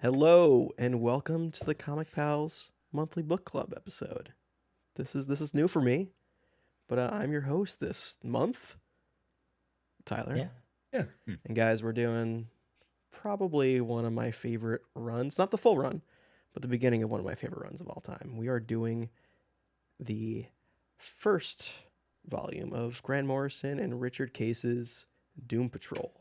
Hello and welcome to the Comic Pals monthly book club episode. This is new for me, but I'm your host this month, Tyler. Yeah. And guys, we're doing probably one of my favorite runs, not the full run, but the beginning of one of my favorite runs of all time. We are doing the first volume of Grant Morrison and Richard Case's Doom Patrol.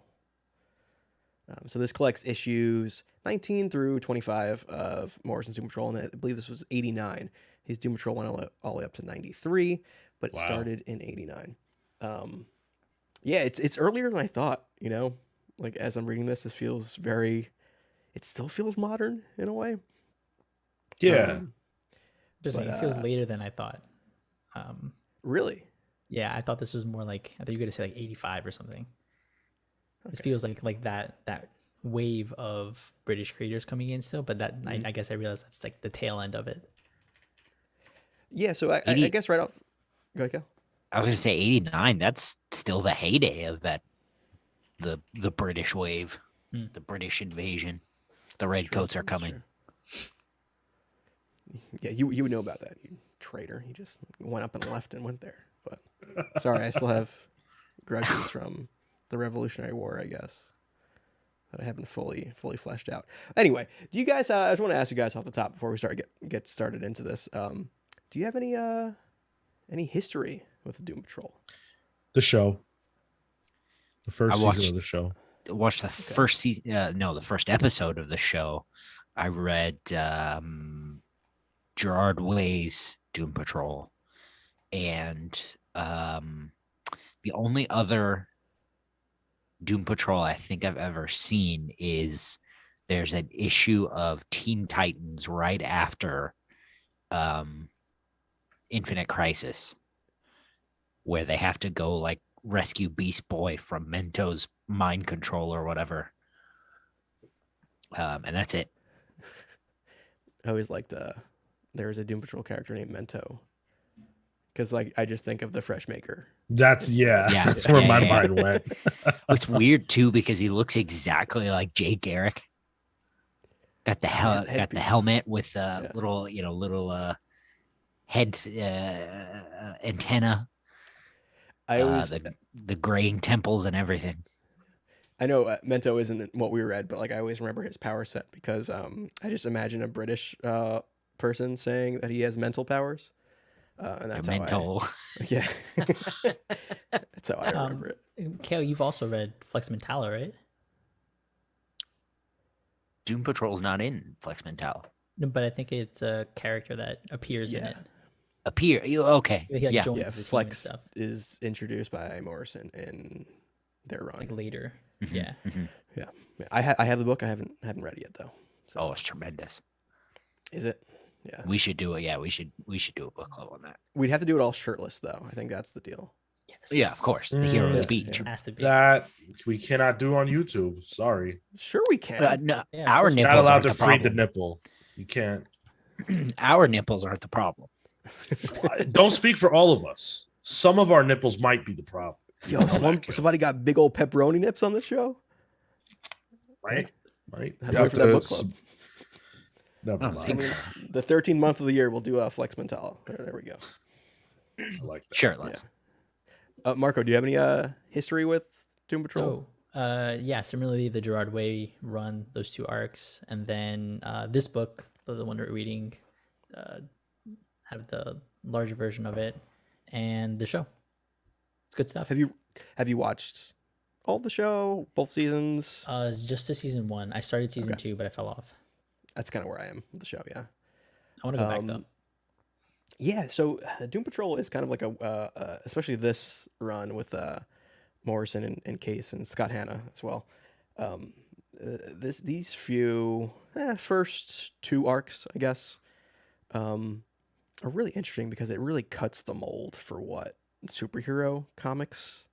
So this collects issues 19 through 25 of Morrison's Doom Patrol, and I believe this was 89. His Doom Patrol went all the way up to 93, but it started in 89. Yeah, it's earlier than I thought, you know? Like, as I'm reading this, it still feels modern in a way. Yeah. It feels later than I thought. Really? Yeah, I thought this was more like, I thought you were going to say like 85 or something. This feels like that wave of British creators coming in still, but that I guess I realized that's like the tail end of it. Yeah, so I guess right off. Go ahead, Cal. I was going to say 89. That's still the heyday of that, the British wave, the British invasion. The redcoats are coming. Sure. Yeah, you would know about that, you traitor. You just went up and left and went there. But sorry, I still have grudges from the Revolutionary War, I guess, that I haven't fully fleshed out. Anyway, do you guys? I just want to ask you guys off the top before we get started into this. Do you have any history with the Doom Patrol? The show. The first season of the show. Watched the first season. The first episode of the show. I read Gerard Way's Doom Patrol, and the only other Doom Patrol I think I've ever seen is there's an issue of Teen Titans right after Infinite Crisis where they have to go like rescue Beast Boy from Mento's mind control or whatever. And that's it. I always liked there was a Doom Patrol character named Mento. Because like I just think of the Fresh Maker. That's where my mind went. It's weird too because he looks exactly like Jay Garrick. Got the helmet with little head antenna. I always the graying temples and everything. I know Mento isn't what we read, but like I always remember his power set because I just imagine a British person saying that he has mental powers. And that's mental. Yeah. That's how I remember it. Kale, you've also read Flex Mentala, right? Doom Patrol's not in Flex Mentala. No, but I think it's a character that appears in it. Okay. He joins the Flex team and stuff. is introduced by Morrison in their run. Like later. Mm-hmm. Yeah. Mm-hmm. Yeah. I have the book. I hadn't read it yet though. So. Oh, it's tremendous. Is it? Yeah. We should do it. Yeah, we should do a book club on that. We'd have to do it all shirtless though. I think that's the deal. Yes. Yeah, of course. The hero speech. Has to be. That we cannot do on YouTube. Sorry. Sure we can. No, Yeah, our of course. nipples Not allowed aren't to the free the problem. nipple. You can't. Our nipples aren't the problem. Don't speak for all of us. Some of our nipples might be the problem. Yo, somebody got big old pepperoni nips on the show. Right? Have to wait for that book club. Never I don't think mind. so. The 13th month of the year, we'll do a Flex Mentala. There we go. I like that. Sure, let's. Marco, do you have any history with Doom Patrol? Yeah, similarly, the Gerard Way run, those two arcs, and then this book, the one we're reading, have the larger version of it, and the show. It's good stuff. Have you watched all the show, both seasons? It's just to season 1. I started season 2, but I fell off. That's kind of where I am with the show, yeah. I want to go back though. Yeah, so Doom Patrol is kind of like especially this run with Morrison and Case and Scott Hanna as well. These few first 2 arcs, I guess, are really interesting because it really cuts the mold for what superhero comics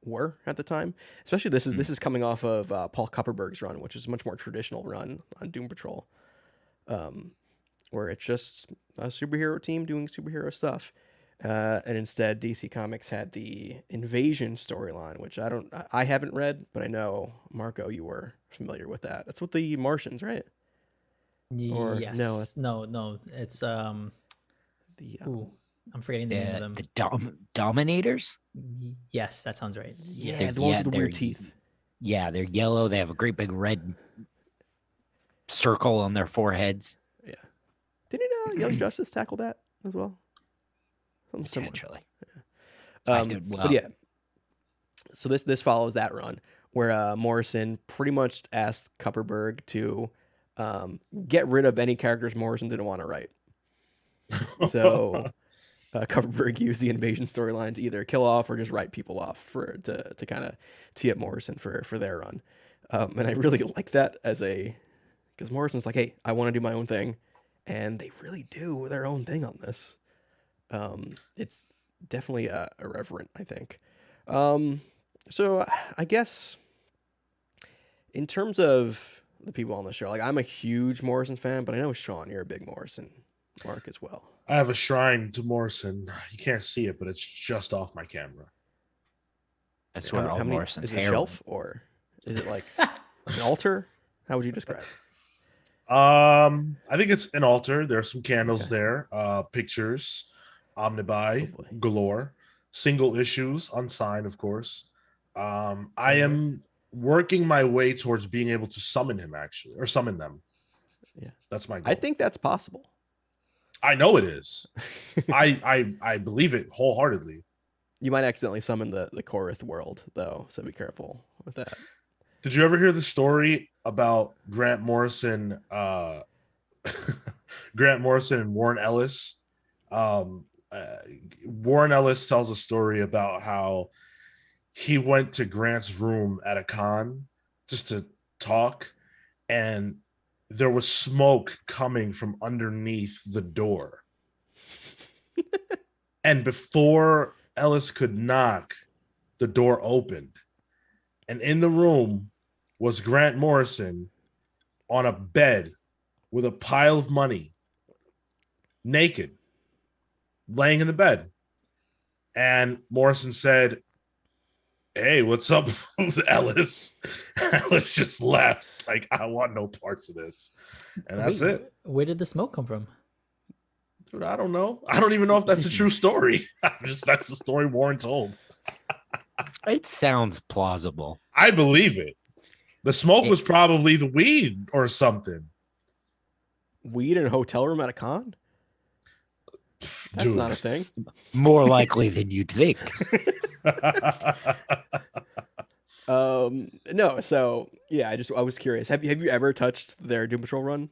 were at the time. Especially this is coming off of Paul Kupperberg's run, which is a much more traditional run on Doom Patrol, where it's just a superhero team doing superhero stuff. And instead, DC Comics had the Invasion storyline, which I haven't read, but I know, Marco, you were familiar with that. That's with the Martians, right? Or- Yes. no, No. It's The ooh, I'm forgetting the name of them. The Dominators. Yes, that sounds right. yeah, Yes. the ones with the they're weird teeth. Yeah, they're yellow. They have a great big red circle on their foreheads. Yeah. Didn't Young Justice tackle that as well? Something similar. Potentially. But yeah, so this follows that run where Morrison pretty much asked Kupperberg to get rid of any characters Morrison didn't want to write. So Kupperberg used the invasion storyline to either kill off or just write people off to kind of tee up Morrison for their run. And I really like that because Morrison's like, hey, I want to do my own thing, and they really do their own thing on this. It's definitely irreverent, I think. So I guess in terms of the people on the show, like I'm a huge Morrison fan, but I know Sean, you're a big Morrison mark as well. I have a shrine to Morrison. You can't see it, but it's just off my camera. That's where all Morrison's is it a hair shelf or is it like an altar? How would you describe it? I think it's an altar. There are some candles there, pictures, omnibuy galore, single issues, unsigned, of course. I am working my way towards being able to summon him, actually, or summon them. Yeah, that's my goal. I think that's possible. I know it is. I believe it wholeheartedly. You might accidentally summon the Korith world, though, so be careful with that. Did you ever hear the story about Grant Morrison? Grant Morrison and Warren Ellis. Warren Ellis tells a story about how he went to Grant's room at a con just to talk, and there was smoke coming from underneath the door. And before Ellis could knock, the door opened. And in the room was Grant Morrison on a bed with a pile of money, naked, laying in the bed. And Morrison said, "Hey, what's up with Ellis?" Ellis just laughed, like, "I want no parts of this." And that's it. Where did the smoke come from? Dude, I don't know. I don't even know if that's a true story. That's the story Warren told. It sounds plausible. I believe it. The smoke was probably the weed or something. Weed in a hotel room at a con? That's Dude. not a thing. More likely than you'd think. No, so yeah, I was curious. Have you ever touched their Doom Patrol run?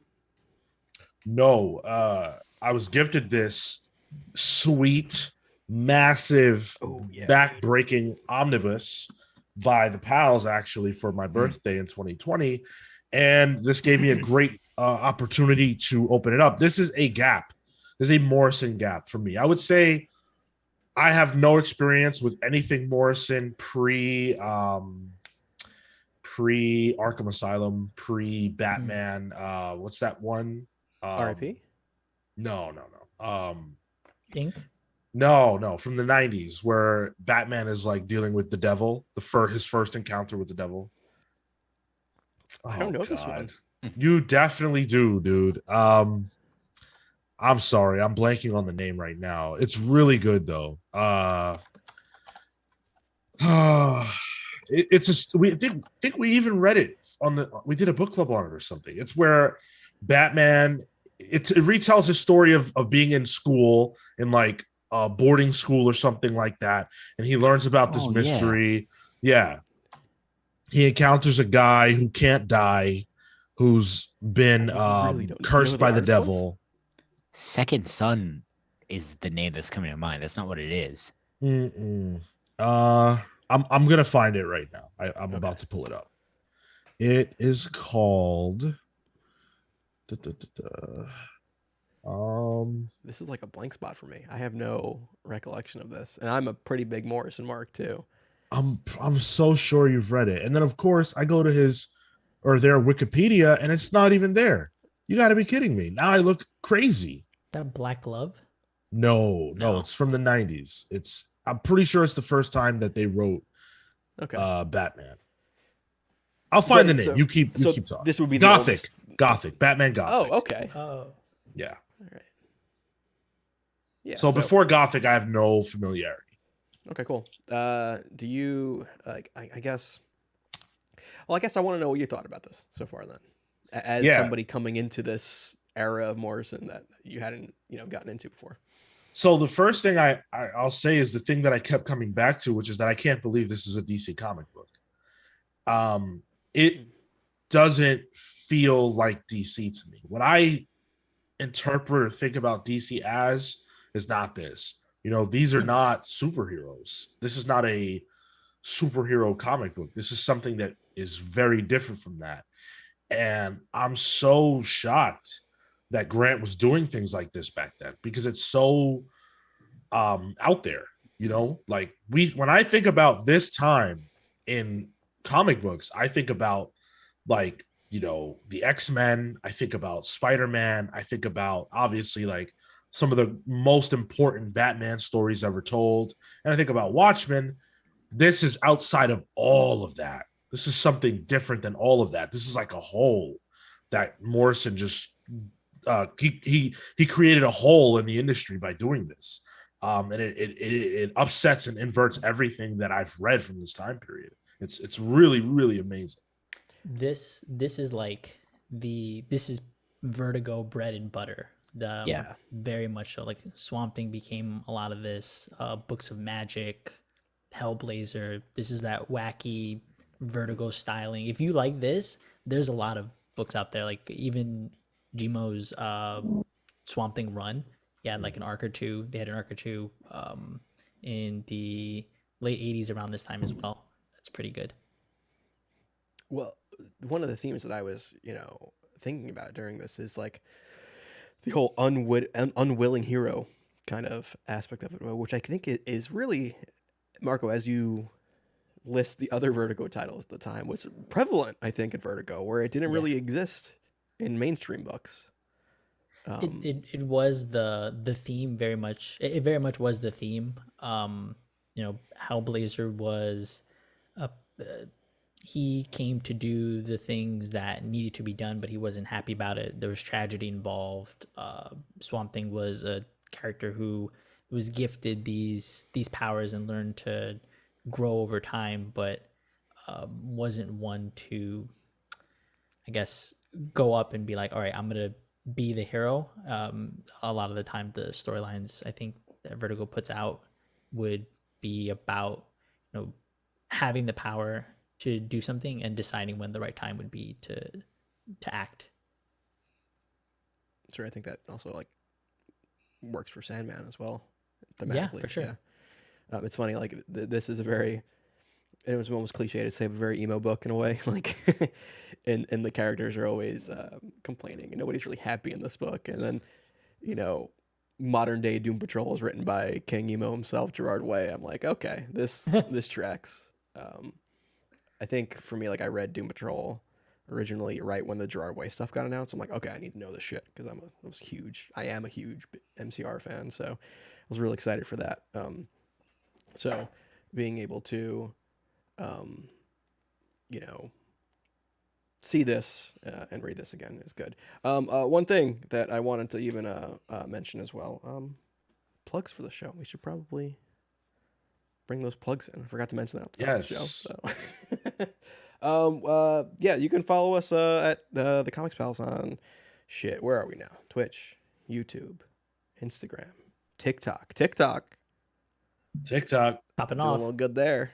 No, I was gifted this sweet, massive, back-breaking omnibus by the pals actually for my birthday in 2020, and this gave me a great opportunity to open it up. This is a gap. This is a Morrison gap for me. I would say I have no experience with anything Morrison pre Arkham Asylum, pre Batman. What's that one? R.I.P. No. Ink? No, from the 90s where Batman is like dealing with the devil, his first encounter with the devil. I don't know this one. You definitely do, dude. I'm sorry, I'm blanking on the name right now. It's really good though. We think we even read it we did a book club on it or something. It's where Batman it retells his story of being in school in like boarding school or something like that, and he learns about this mystery. Yeah, he encounters a guy who can't die, who's been cursed by the devil. Second Son is the name that's coming to mind. That's not what it is. I'm gonna find it right now. I'm about to pull it up. It is called. This is like a blank spot for me. I have no recollection of this, and I'm a pretty big Morrison mark too. I'm so sure you've read it, and then of course I go to their Wikipedia, and it's not even there. You got to be kidding me! Now I look crazy. That Black Glove? No, it's from the 90s. I'm pretty sure it's the first time that they wrote Batman. I'll find the name. You keep talking. This would be Gothic. Batman Gothic. Oh, okay. Oh, Yeah. All right. Yeah. So before Gothic, I have no familiarity. Okay, cool. Do you like? I guess. Well, I guess I want to know what you thought about this so far. Then, as Yeah. somebody coming into this era of Morrison that you hadn't, gotten into before. So the first thing I'll say is the thing that I kept coming back to, which is that I can't believe this is a DC comic book. It doesn't feel like DC to me. What I interpret or think about DC as is not this. These are not superheroes. This is not a superhero comic book. This is something that is very different from that. And I'm so shocked that Grant was doing things like this back then, because it's so out there. Like when I think about this time in comic books, I think about like the X-Men, I think about Spider-Man, I think about obviously like some of the most important Batman stories ever told, and I think about Watchmen. This is outside of all of that. This is something different than all of that. This is like a hole that Morrison just he created a hole in the industry by doing this, and it upsets and inverts everything that I've read from this time period. It's really, really amazing. this is like this is Vertigo bread and butter. Yeah. Very much so. Like Swamp Thing became a lot of this. Books of Magic, Hellblazer. This is that wacky Vertigo styling. If you like this, there's a lot of books out there. Like even Gmo's Swamp Thing run. Yeah, like an arc or two. They had an arc or two in the late 80s around this time as well. That's pretty good. Well, one of the themes that I was, thinking about during this is like the whole unwilling hero kind of aspect of it, which I think is really, Marco, as you list the other Vertigo titles at the time, was prevalent, I think, in Vertigo, where it didn't really exist in mainstream books. It was the theme very much. It very much was the theme. Hellblazer was he came to do the things that needed to be done, but he wasn't happy about it. There was tragedy involved. Swamp Thing was a character who was gifted these powers and learned to grow over time, but wasn't one to, I guess, go up and be like, all right, I'm gonna be the hero. A lot of the time, the storylines I think that Vertigo puts out would be about having the power to do something and deciding when the right time would be to act. Sure, I think that also like works for Sandman as well. Yeah, for sure. Yeah. It's funny, like this is a very, it was almost cliche to say, a very emo book in a way. Like, and the characters are always complaining, and nobody's really happy in this book. And then, modern day Doom Patrol is written by King Emo himself, Gerard Way. I'm like, okay, this tracks. I think for me, like I read Doom Patrol originally right when the Gerard Way stuff got announced. I'm like, okay, I need to know this shit because I am a huge MCR fan, so I was really excited for that. So being able to, see this and read this again is good. One thing that I wanted to even mention as well, plugs for the show. We should probably bring those plugs in. I forgot to mention that at the top of the show. So, yeah, you can follow us at the Comics Pals on shit. Where are we now? Twitch, YouTube, Instagram, TikTok. Popping Doing a off. little good there.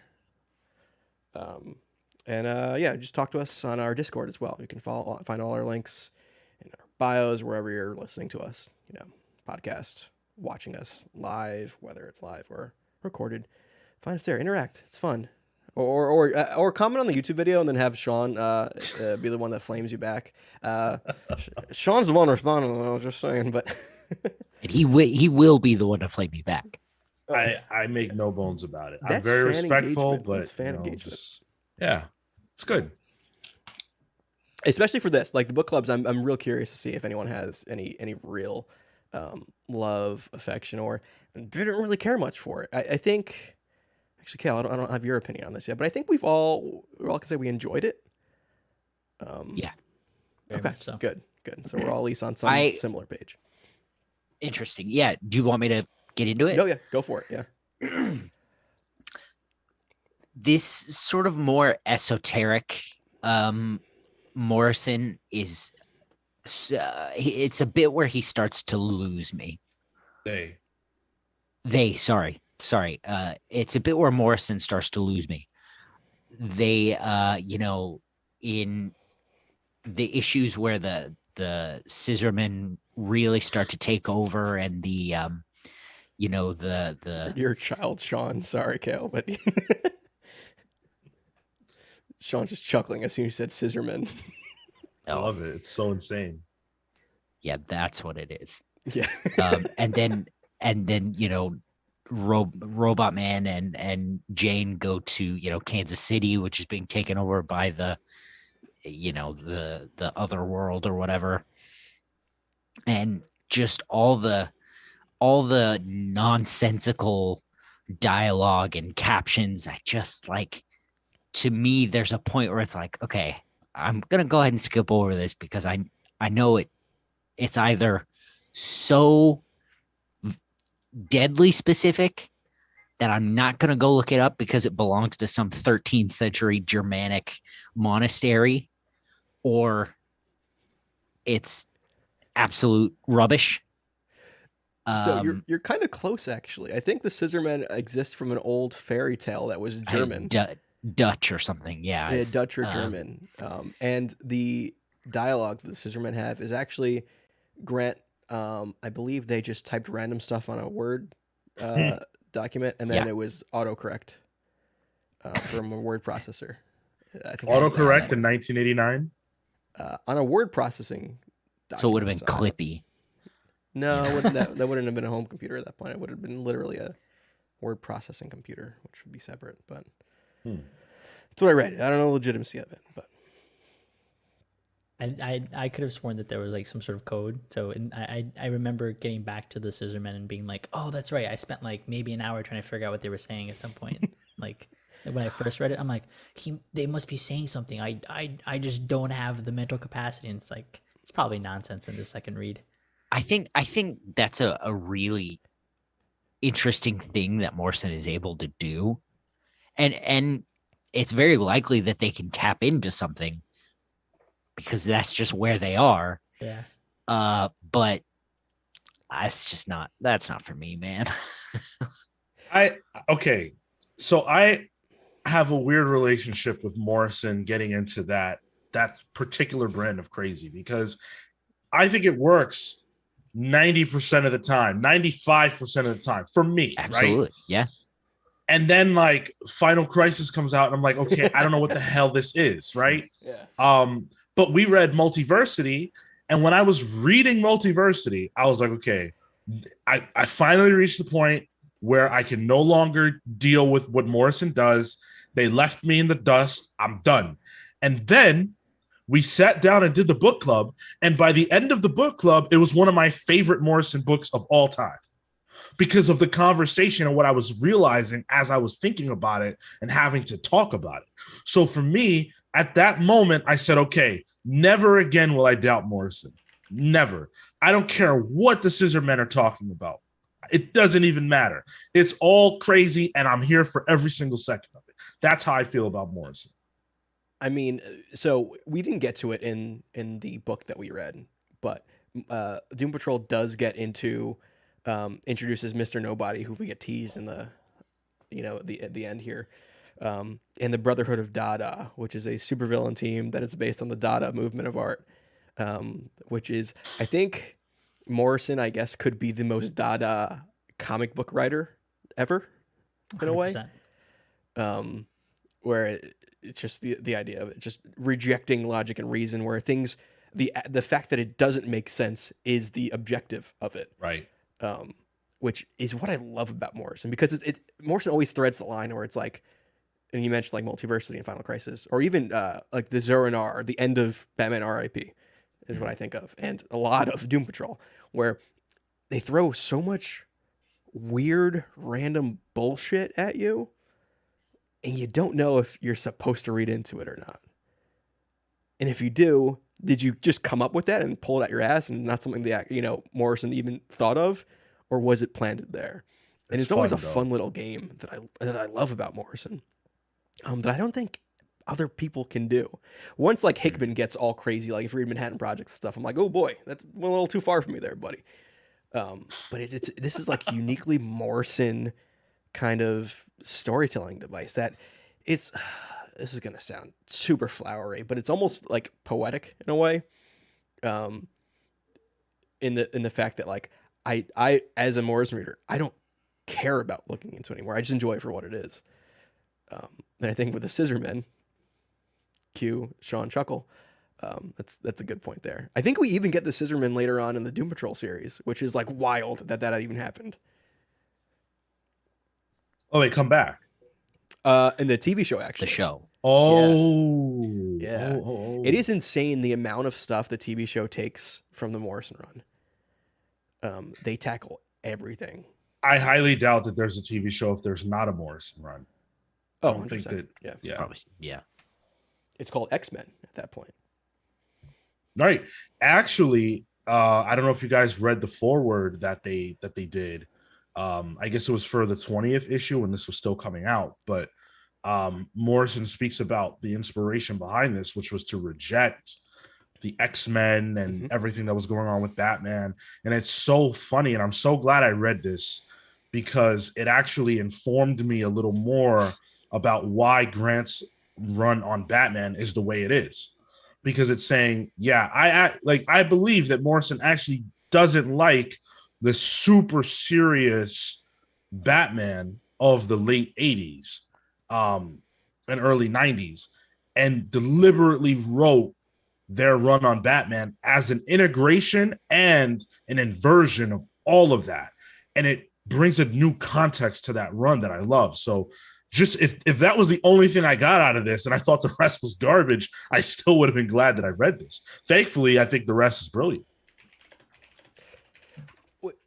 Yeah, just talk to us on our Discord as well. You can find all our links in our bios wherever you're listening to us. Podcast, watching us live, whether it's live or recorded. Find us there. Interact. It's fun. Or comment on the YouTube video and then have Sean be the one that flames you back. Sean's the one responding. I was just saying, but And he will be the one to flame me back. I make no bones about it. I'm That's very fan respectful, engagement. but That's fan engagement. Yeah, it's good. Especially for this, like the book clubs, I'm real curious to see if anyone has any real love, affection, or didn't really care much for it. I think, actually, Cal, I don't have your opinion on this yet, but I think we all can say we enjoyed it. Yeah. Very Okay, much so. good. So we're all at least on some similar page. Interesting. Yeah. Do you want me to get into it? No, yeah, go for it. Yeah. This sort of more esoteric Morrison is it's a bit where he starts to lose me. Sorry. It's a bit where Morrison starts to lose me. They in the issues where the Scissormen really start to take over, and the Your child, Sean. Sorry, Kale, but Sean's just chuckling as soon as you said Scissormen. I love it. It's so insane. Yeah, that's what it is. Yeah. And then Robot Man and Jane go to Kansas City, which is being taken over by the other world or whatever, and just all the nonsensical dialogue and captions. I just like, to me, there's a point where it's like, okay, I'm gonna go ahead and skip over this because I know it's either so deadly specific that I'm not going to go look it up because it belongs to some 13th century Germanic monastery, or it's absolute rubbish. So you're kind of close, actually. I think the Scissormen exist from an old fairy tale that was German. Dutch or something. Yeah. Dutch or German. And the dialogue that the Scissormen have is actually Grant. I believe they just typed random stuff on a Word document, and then it was autocorrect from a word processor. I think autocorrect in 1989 on a word processing document. So it would have been Clippy. No, that wouldn't have been a home computer at that point. It would have been literally a word processing computer, which would be separate. But that's what I read. I don't know the legitimacy of it, but I could have sworn that there was like some sort of code. So I remember getting back to the Scissormen and being like, oh, that's right. I spent like maybe an hour trying to figure out what they were saying at some point. Like when I first read it, I'm like, they must be saying something. I just don't have the mental capacity. And it's like, it's probably nonsense in the second read. I think that's a really interesting thing that Morrison is able to do. And it's very likely that they can tap into something, because that's just where they are. Yeah. But that's not for me, man. So I have a weird relationship with Morrison getting into that particular brand of crazy, because I think it works 90% of the time, 95% of the time for me. Absolutely. Right? Yeah. And then like Final Crisis comes out and I'm like, okay, I don't know what the hell this is. Right. Yeah. But we read Multiversity, and when I was reading Multiversity, I was like, okay, I finally reached the point where I can no longer deal with what Morrison does. They left me in the dust. I'm done. And then we sat down and did the book club. And by the end of the book club, it was one of my favorite Morrison books of all time, because of the conversation and what I was realizing as I was thinking about it and having to talk about it. So for me, at that moment, I said, okay, never again will I doubt Morrison. Never. I don't care what the Scissormen are talking about. It doesn't even matter. It's all crazy, and I'm here for every single second of it. That's how I feel about Morrison. I mean, so we didn't get to it in the book that we read, but Doom Patrol does get into introduces Mr. Nobody, who we get teased in the at the end here, in the Brotherhood of Dada, which is a supervillain team that is based on the Dada movement of art, which is, I think, Morrison, I guess, could be the most Dada comic book writer ever, in a way. 100%. Where it's just the idea of it, just rejecting logic and reason, where things, the fact that it doesn't make sense is the objective of it. Right. Which is what I love about Morrison, because Morrison always threads the line where it's like, and you mentioned like Multiversity and Final Crisis, or even like the Zur-En-Arrh, the end of Batman R.I.P. is what I think of, and a lot of Doom Patrol, where they throw so much weird, random bullshit at you, and you don't know if you're supposed to read into it or not. And if you do, Did you just come up with that and pull it out your ass, and not something that Morrison even thought of, or was it planted there? And it's always a fun little game that I love about Morrison, that I don't think other people can do. Once like Hickman gets all crazy, like if you read Manhattan Project stuff, I'm like, oh boy, that's a little too far for me there, buddy. But this is like uniquely Morrison kind of storytelling device that it's. This is gonna sound super flowery, but it's almost like poetic in a way. In the fact that like I as a Morrison reader, I don't care about looking into it anymore. I just enjoy it for what it is. And I think with the Scissormen, cue Sean Chuckle, that's a good point there. I think we even get the Scissormen later on in the Doom Patrol series, which is like wild that even happened. Oh, they come back. In the TV show, actually. The show. Oh. Yeah. Oh. It is insane the amount of stuff the TV show takes from the Morrison run. They tackle everything. I highly doubt that there's a TV show if there's not a Morrison run. Oh, I don't think 100%. that. Yeah. Yeah. Probably, yeah. It's called X-Men at that point. Right. Actually, I don't know if you guys read the foreword that they did. I guess it was for the 20th issue when this was still coming out, but Morrison speaks about the inspiration behind this, which was to reject the X-Men and everything that was going on with Batman. And it's so funny, and I'm so glad I read this because it actually informed me a little more about why Grant's run on Batman is the way it is. Because it's saying, yeah, I believe that Morrison actually doesn't like the super serious Batman of the late 80s and early 90s, and deliberately wrote their run on Batman as an integration and an inversion of all of that. And it brings a new context to that run that I love. So just if that was the only thing I got out of this and I thought the rest was garbage, I still would have been glad that I read this. Thankfully, I think the rest is brilliant.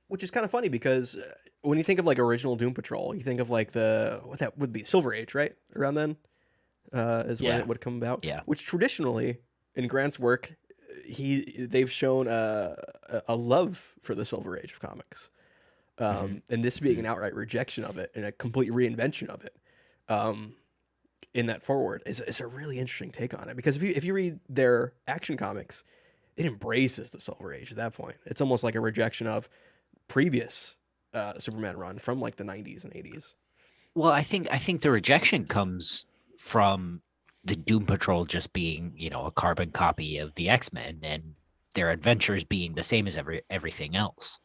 Which is kind of funny because when you think of like original Doom Patrol, you think of like what that would be Silver Age, right? Around then is when it would come about. Yeah. Which traditionally in Grant's work, they've shown a love for the Silver Age of comics, and this being an outright rejection of it and a complete reinvention of it. In that forward is a really interesting take on it, because if you read their Action Comics, it embraces the Silver Age at that point. It's almost like a rejection of previous Superman run from like the 90s and 80s. Well, I think the rejection comes from the Doom Patrol just being, a carbon copy of the X-Men and their adventures being the same as everything else.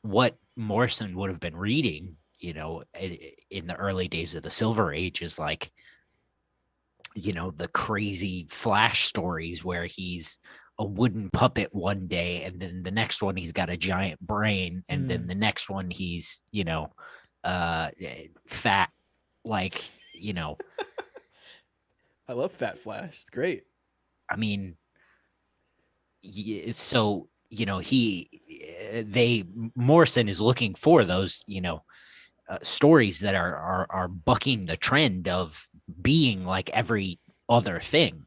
What Morrison would have been reading, in the early days of the Silver Age is like, the crazy Flash stories where he's a wooden puppet one day, and then the next one he's got a giant brain, and then the next one he's, fat, like, I love Fat Flash. It's great. I mean, so, Morrison is looking for those, stories that are bucking the trend of being like every other thing.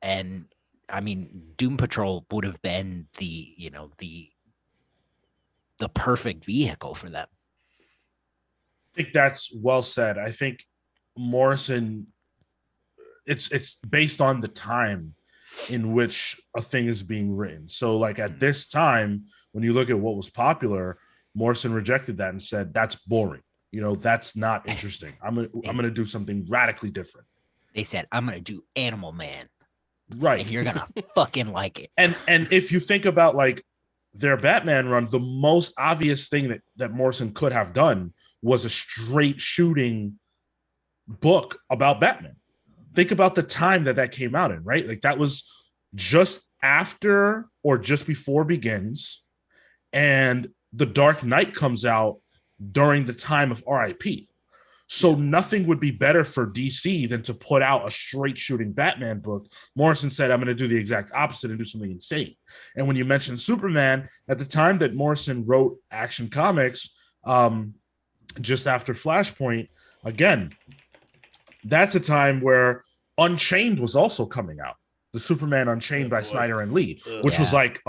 And I mean, Doom Patrol would have been the perfect vehicle for them. I think that's well said. I think Morrison, it's based on the time in which a thing is being written. So like at this time, when you look at what was popular, Morrison rejected that and said, that's boring. That's not interesting. I'm going to do something radically different. They said, I'm going to do Animal Man. Right. And you're going to fucking like it. And if you think about like their Batman run, the most obvious thing that Morrison could have done was a straight shooting book about Batman. Think about the time that came out in, right? Like that was just after or just before Begins, and The Dark Knight comes out during the time of RIP. So nothing would be better for DC than to put out a straight shooting Batman book. Morrison said, I'm going to do the exact opposite and do something insane. And when you mentioned Superman, at the time that Morrison wrote Action Comics, just after Flashpoint, again, that's a time where Unchained was also coming out. the Superman Unchained by boy. Snyder and Lee, which was Yeah. like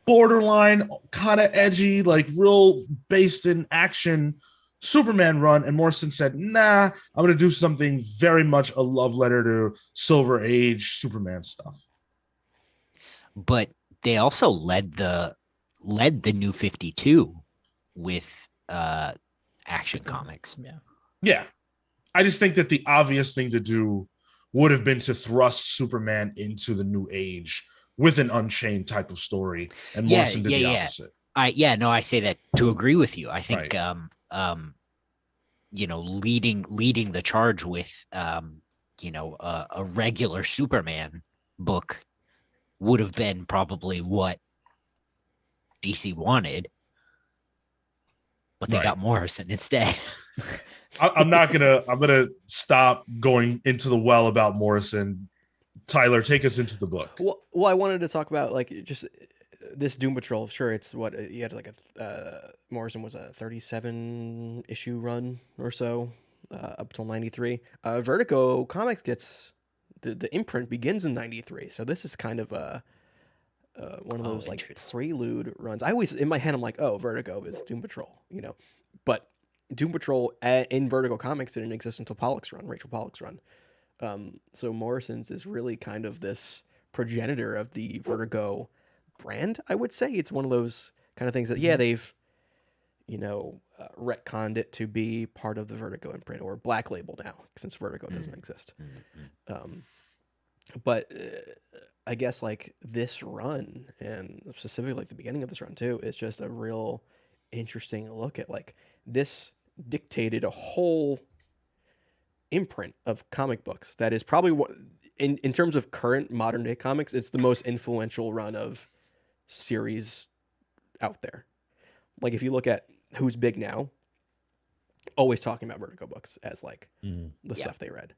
borderline, kind of edgy, like real based in action Superman run. And Morrison said, nah, I'm going to do something very much a love letter to Silver Age Superman stuff. But they also led the New 52 with Action Comics. Yeah. Yeah. I just think that the obvious thing to do would have been to thrust Superman into the new age with an Unchained type of story, and Morrison did the opposite. I say that to agree with you. I think Right. leading the charge with a regular Superman book would have been probably what DC wanted, but they got Morrison instead. I'm gonna stop going into the well about Morrison. Tyler, take us into the book. Well, I wanted to talk about like just this Doom Patrol. Sure, it's what you had like Morrison was a 37 issue run or so up till 93. Vertigo Comics gets the imprint begins in 93, so this is kind of one of those like prelude runs. I always in my head I'm like, oh, Vertigo is Doom Patrol, but Doom Patrol in Vertigo Comics didn't exist until Rachel Pollack's run. So Morrison's is really kind of this progenitor of the Vertigo brand, I would say. It's one of those kind of things that, they've, retconned it to be part of the Vertigo imprint or Black Label now, since Vertigo doesn't exist. But I guess like this run, and specifically like the beginning of this run too, is just a real interesting look at like this dictated a whole imprint of comic books that is probably what in terms of current modern day comics, it's the most influential run of series out there. Like if you look at who's big now, always talking about Vertigo books as like the stuff they read.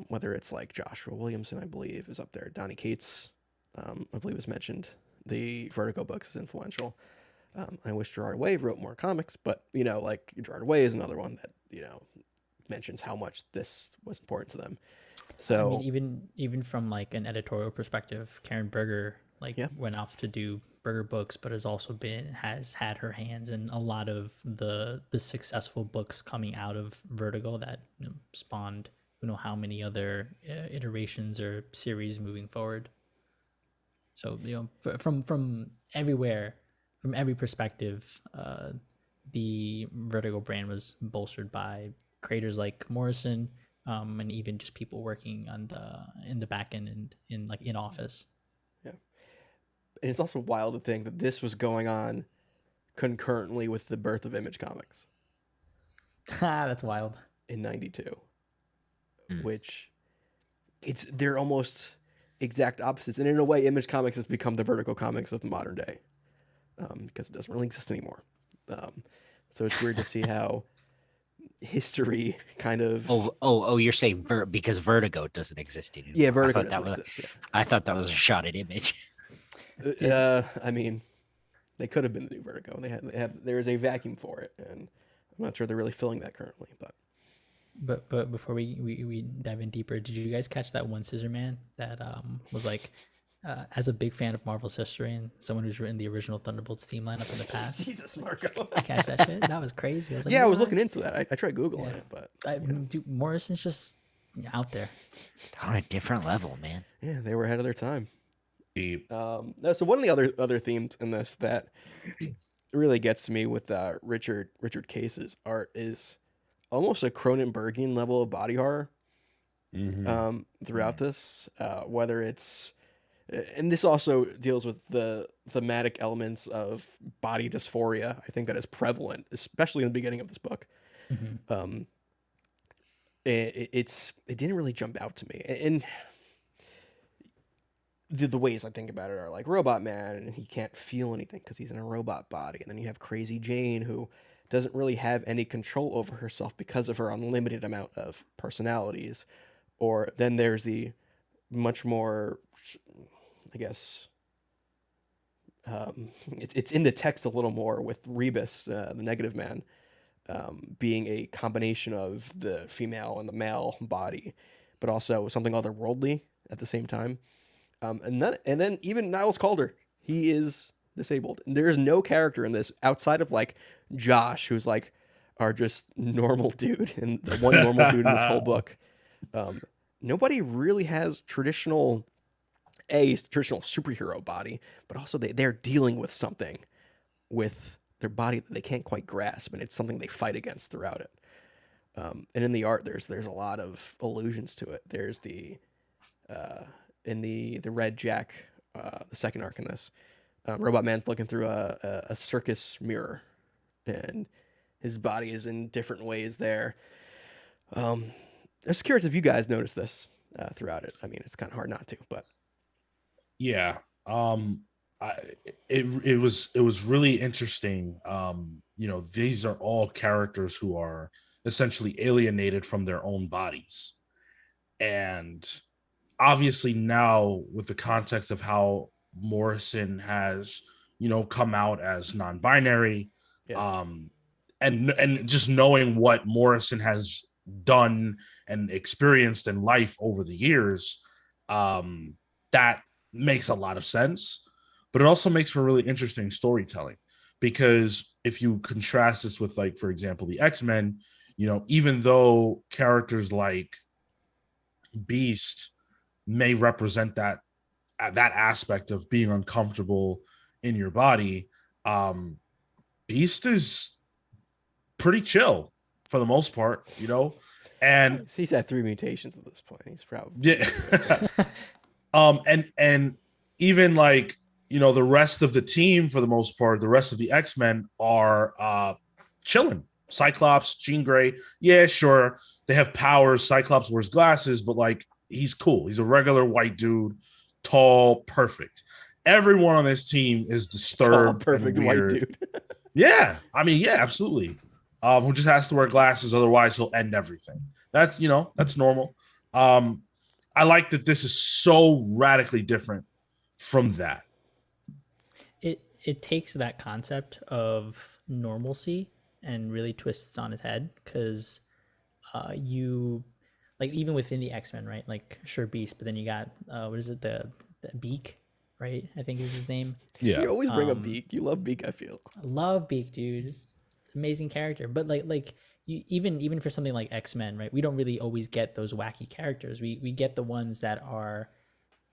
Whether it's like Joshua Williamson, I believe, is up there. Donny Cates, I believe, was mentioned. The Vertigo books is influential. I wish Gerard Way wrote more comics, but like Gerard Way is another one that mentions how much this was important to them. So I mean, even from like an editorial perspective, Karen Berger went off to do Berger books, but has had her hands in a lot of the successful books coming out of Vertigo that spawned how many other iterations or series moving forward. So from everywhere, from every perspective, the Vertigo brand was bolstered by creators like Morrison, and even just people working on in the back end and in office. Yeah, and it's also wild to think that this was going on concurrently with the birth of Image Comics. That's wild. In 92, which they're almost exact opposites, and in a way, Image Comics has become the Vertigo Comics of the modern day, because it doesn't really exist anymore. So it's weird to see how history kind of you're saying because Vertigo doesn't exist anymore. Yeah, Vertigo doesn't exist. Yeah. I thought that was a shot at Image. I mean, they could have been the new Vertigo. There is a vacuum for it, and I'm not sure they're really filling that currently. But before we dive in deeper, did you guys catch that one Scissorman that was like, as a big fan of Marvel's history and someone who's written the original Thunderbolts team lineup in the past? Jesus, Marco. I catch that shit. That was crazy. I was like, I was looking into that. I tried Googling it, but dude, Morrison's just out there. On a different level, man. Yeah, they were ahead of their time. Deep. So one of the other themes in this that really gets to me with Richard Case's art is almost a Cronenbergian level of body horror throughout this, whether it's, and this also deals with the thematic elements of body dysphoria. I think that is prevalent, especially in the beginning of this book. It didn't really jump out to me, and the ways I think about it are like Robot Man, and he can't feel anything because he's in a robot body, and then you have Crazy Jane, who doesn't really have any control over herself because of her unlimited amount of personalities. Or then there's the much more, I guess, it's in the text a little more with Rebus, the Negative Man, being a combination of the female and the male body, but also something otherworldly. at the same time. And then even Niles Calder, he is disabled. And there's no character in this outside of like Josh, who's like our just normal dude and the one normal dude in this whole book. Nobody really has traditional superhero body, but also they're dealing with something with their body that they can't quite grasp, and it's something they fight against throughout it. And in the art, there's a lot of allusions to it. There's the in the Red Jack, the second arc in this, Robot Man's looking through a circus mirror, and his body is in different ways there. I'm just curious if you guys noticed this throughout it. I mean, it's kind of hard not to, but Yeah. It was really interesting. These are all characters who are essentially alienated from their own bodies. And obviously now with the context of how Morrison has, come out as non-binary, yeah. And just knowing what Morrison has done and experienced in life over the years, that makes a lot of sense. But it also makes for really interesting storytelling, because if you contrast this with, like, for example, the X-Men, even though characters like Beast may represent that aspect of being uncomfortable in your body, Beast is pretty chill for the most part, and He's had 3 mutations at this point. He's probably yeah. And even, like, the rest of the team, for the most part, the rest of the X-Men are chilling. Cyclops, Jean Grey, yeah, sure, they have powers. Cyclops wears glasses, but like, he's cool. He's a regular white dude, tall, perfect. Everyone on this team is disturbed, tall, perfect and white weird. dude. Yeah, I mean, yeah, absolutely. Who just has to wear glasses, otherwise he'll end everything. That's normal. I like that this is so radically different from that. It takes that concept of normalcy and really twists on its head, because you, like, even within the X-Men, right? Like, sure, Beast, but then you got what is it, the Beak, right? I think is his name. You always bring up Beak. You love Beak, I feel. I love Beak, dude. He's an amazing character. But like you, even for something like X-Men, right? We don't really always get those wacky characters. We get the ones that are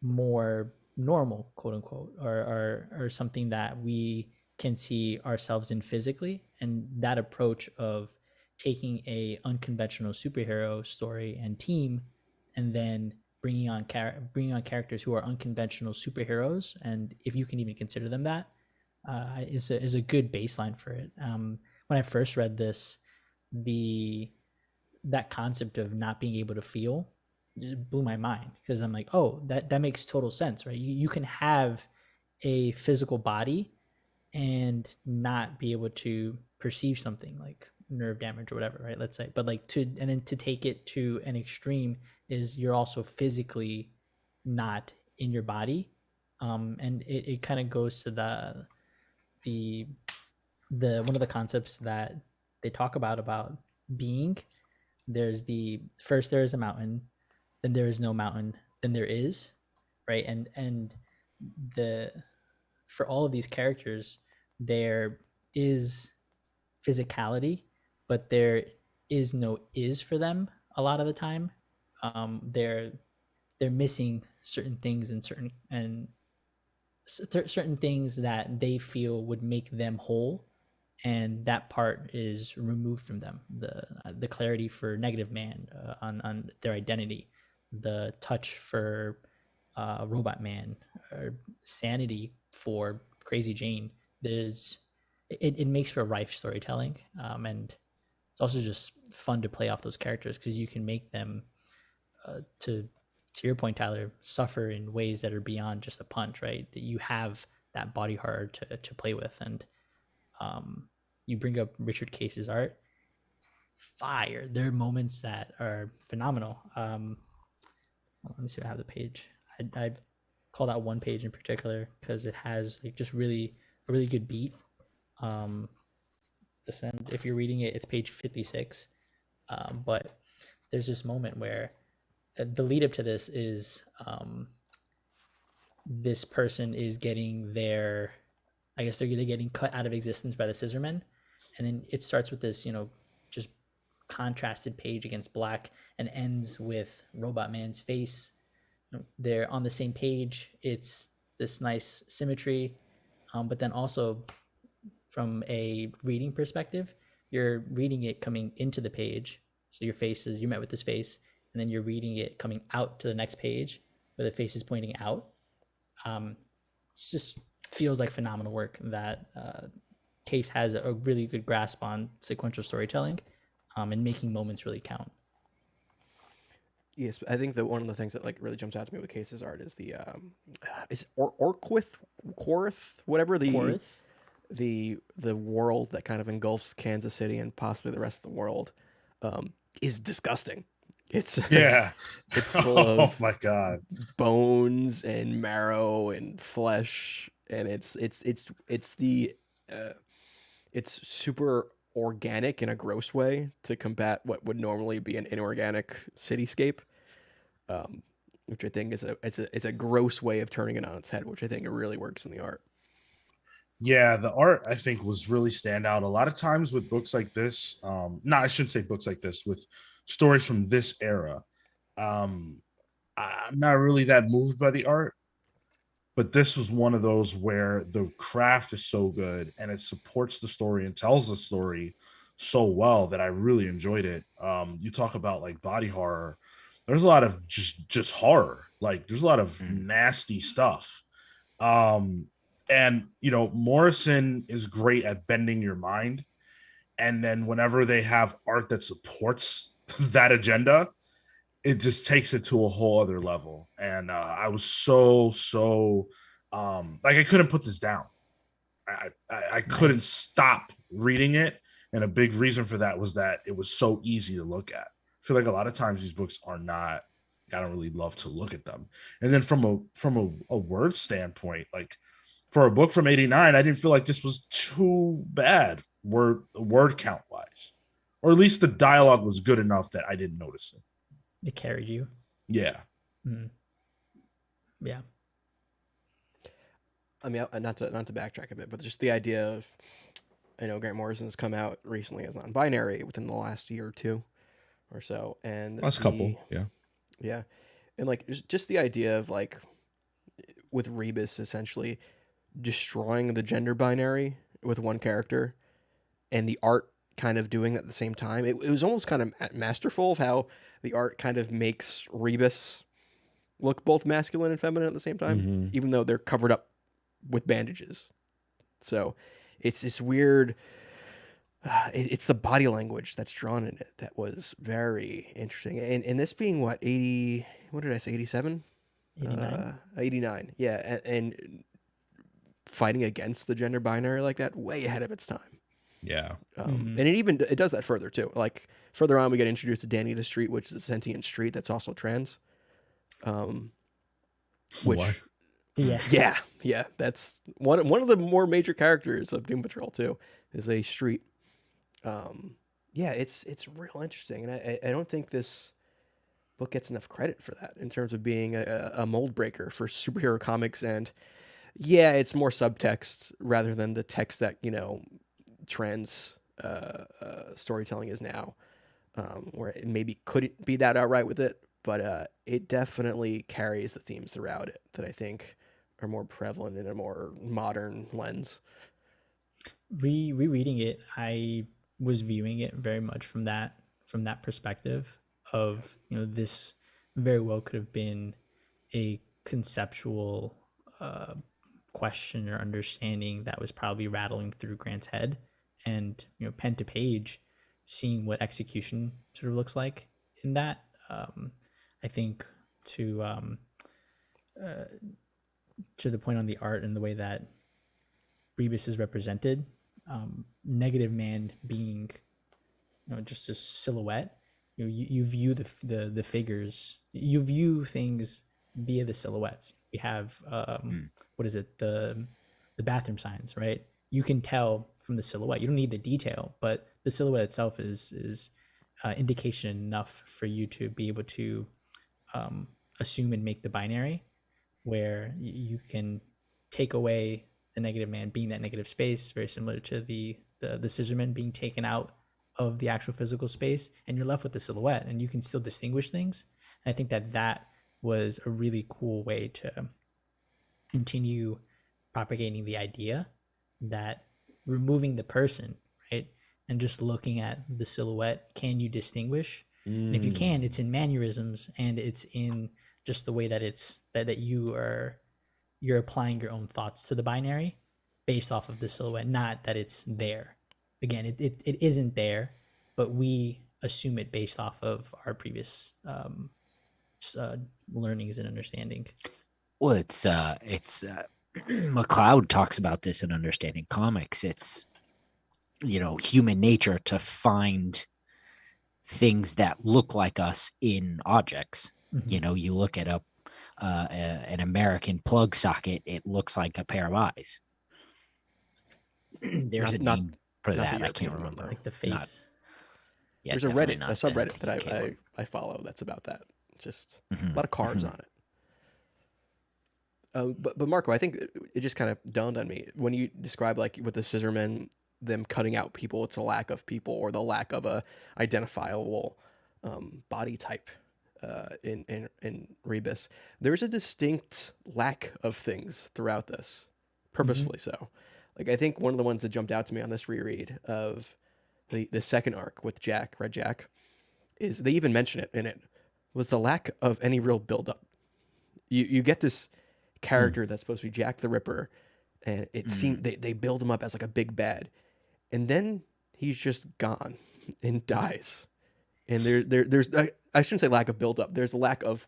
more normal, quote unquote, or something that we can see ourselves in physically. And that approach of taking a unconventional superhero story and team, and then bringing on characters who are unconventional superheroes, and if you can even consider them that, is a good baseline for it. When I first read this, that concept of not being able to feel just blew my mind, because I'm like, oh, that makes total sense, right? You can have a physical body and not be able to perceive something like nerve damage or whatever, right? Let's say, but like then to take it to an extreme is you're also physically not in your body. And it kind of goes to the one of the concepts that they talk about being. There's first there is a mountain, then there is no mountain, then there is, right? And the for all of these characters, there is physicality, but there is no is for them a lot of the time. They're missing certain things and certain things that they feel would make them whole, and that part is removed from them. The clarity for Negative Man on their identity, the touch for Robot Man, or sanity for Crazy Jane. It makes for rife storytelling, and it's also just fun to play off those characters, because you can make them to your point, Tyler, suffer in ways that are beyond just a punch, right? You have that body horror to play with. And you bring up Richard Case's art, fire. There are moments that are phenomenal. Let me see if I have the page. I call out one page in particular because it has like just a really good beat. If you're reading it, it's page 56. But there's this moment where the lead up to this is this person is getting their, I guess they're getting cut out of existence by the Scissormen, and then it starts with this, just contrasted page against black, and ends with Robot Man's face. They're on the same page. It's this nice symmetry, but then also from a reading perspective, you're reading it coming into the page. So your face is, you met with this face, and then you're reading it coming out to the next page where the face is pointing out. It just feels like phenomenal work that Case has a really good grasp on sequential storytelling, and making moments really count. Yes, I think that one of the things that like really jumps out to me with Case's art is the is Orquith, Korith, whatever Korith? the world that kind of engulfs Kansas City and possibly the rest of the world is disgusting. It's Yeah. it's full Oh of my god. bones and marrow and flesh, and it's super organic in a gross way to combat what would normally be an inorganic cityscape, which I think is a gross way of turning it on its head, which I think it really works in the art. Yeah, the art I think was really stand out. A lot of times with books like this, no, I shouldn't say books like this, with stories from this era. I'm not really that moved by the art, but this was one of those where the craft is so good and it supports the story and tells the story so well that I really enjoyed it. You talk about like body horror. There's a lot of just horror. Like there's a lot of nasty stuff. And Morrison is great at bending your mind. And then whenever they have art that supports that agenda, it just takes it to a whole other level. And I was so like I couldn't put this down. I couldn't Nice. stop reading it. And a big reason for that was that it was so easy to look at. I feel like a lot of times these books are not, I don't really love to look at them. And then from a word standpoint, like for a book from 89, I didn't feel like this was too bad word count wise. Or at least the dialogue was good enough that I didn't notice it. It carried you. Yeah. Yeah. I mean, not to backtrack a bit, but just the idea of, I know Grant Morrison has come out recently as non-binary within the last year or two or so, and Last couple, yeah. yeah, and like just the idea of like with Rebus essentially destroying the gender binary with one character, and the art kind of doing that at the same time. It was almost kind of masterful of how the art kind of makes Rebus look both masculine and feminine at the same time, even though they're covered up with bandages. So it's this weird, it's the body language that's drawn in it that was very interesting. And this being what, 80, what did I say, 87? 89. 89, yeah. And fighting against the gender binary like that, way ahead of its time. Yeah. And it does that further too. Like further on, we get introduced to Danny the Street, which is a sentient street that's also trans. Which, What? Yeah. that's one of the more major characters of Doom Patrol too, is a street. Yeah, it's real interesting, and I don't think this book gets enough credit for that in terms of being a mold breaker for superhero comics. And yeah, it's more subtext rather than the text that trans storytelling is now, where it maybe couldn't be that outright with it, but it definitely carries the themes throughout it that I think are more prevalent in a more modern lens. Rereading it, I was viewing it very much from that perspective of, this very well could have been a conceptual question or understanding that was probably rattling through Grant's head, and pen to page, seeing what execution sort of looks like in that. I think to the point on the art and the way that Rebus is represented, Negative Man being just a silhouette, you view the figures, you view things via the silhouettes. We have what is it, the bathroom signs, right? You can tell from the silhouette. You don't need the detail, but the silhouette itself is indication enough for you to be able to assume and make the binary, where you can take away the negative man being that negative space, very similar to the Scissormen being taken out of the actual physical space, and you're left with the silhouette, and you can still distinguish things. And I think that was a really cool way to continue propagating the idea that removing the person, right, and just looking at the silhouette, can you distinguish? And if you can, it's in mannerisms, and it's in just the way that it's that you're applying your own thoughts to the binary based off of the silhouette, not that it's there. Again, it isn't there, but we assume it based off of our previous learnings and understanding. Well, it's McLeod talks about this in Understanding Comics. It's, you know, human nature to find things that look like us in objects. Mhm. You know, you look at an American plug socket, it looks like a pair of eyes. There's a name for not the that. I European can't one, remember. though. Like the face. Yeah, There's a definitely Reddit, not a subreddit the that UK one. I follow that's about that. Just Mhm. a lot of cars on it. But Marco, I think it just kind of dawned on me when you describe, like, with the Scissormen, them cutting out people, it's a lack of people or the lack of a identifiable body type in Rebus. There's a distinct lack of things throughout this, purposefully so. Like, I think one of the ones that jumped out to me on this reread of the second arc with Red Jack, is they even mention it in it, was the lack of any real buildup. You get this character that's supposed to be Jack the Ripper, and it seemed they build him up as like a big bad, and then he's just gone and dies. And there's I shouldn't say lack of buildup. There's a lack of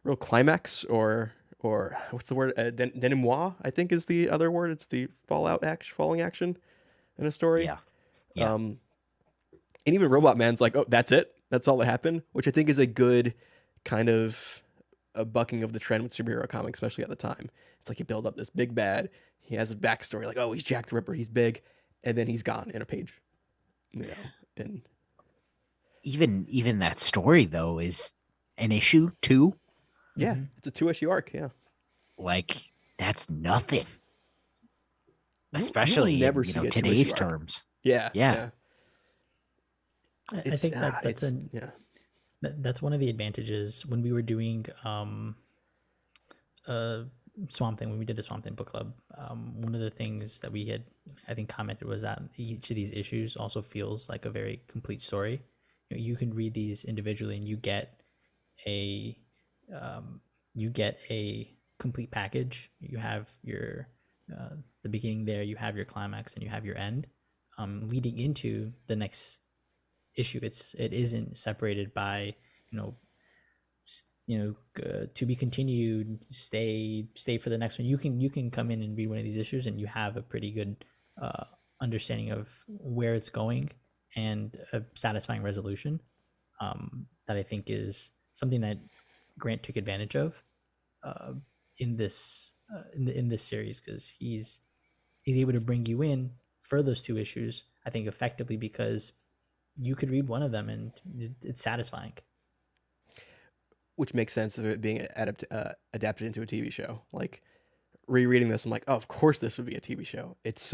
real climax or what's the word? Denouement, I think, is the other word. It's the falling action in a story. Yeah. And even Robot Man's like, oh, that's it. That's all that happened, which I think is a good kind of a bucking of the trend with superhero comics, especially at the time. It's like you build up this big bad. He has a backstory, like, oh, he's Jack the Ripper, he's big, and then he's gone in a page. You know, and even that story though is an issue too. yeah, it's a 2-issue arc. Yeah, Like, that's nothing, You will especially never in, see a 2-issue today's arc. terms. Yeah. Yeah. I think that's one of the advantages when we were doing Swamp Thing, when we did the Swamp Thing book club. One of the things that we had, I think, commented was that each of these issues also feels like a very complete story. You can read these individually and you get a complete package. You have your the beginning there, you have your climax, and you have your end. Leading into the next issue, it isn't separated by to be continued, stay for the next one. You can come in and read one of these issues and you have a pretty good understanding of where it's going and a satisfying resolution, that I think is something that Grant took advantage of in this series, because he's able to bring you in for those 2 issues, I think, effectively, because you could read one of them and it's satisfying. Which makes sense of it being adapted into a TV show. Like, rereading this, I'm like, oh, of course this would be a TV show. It's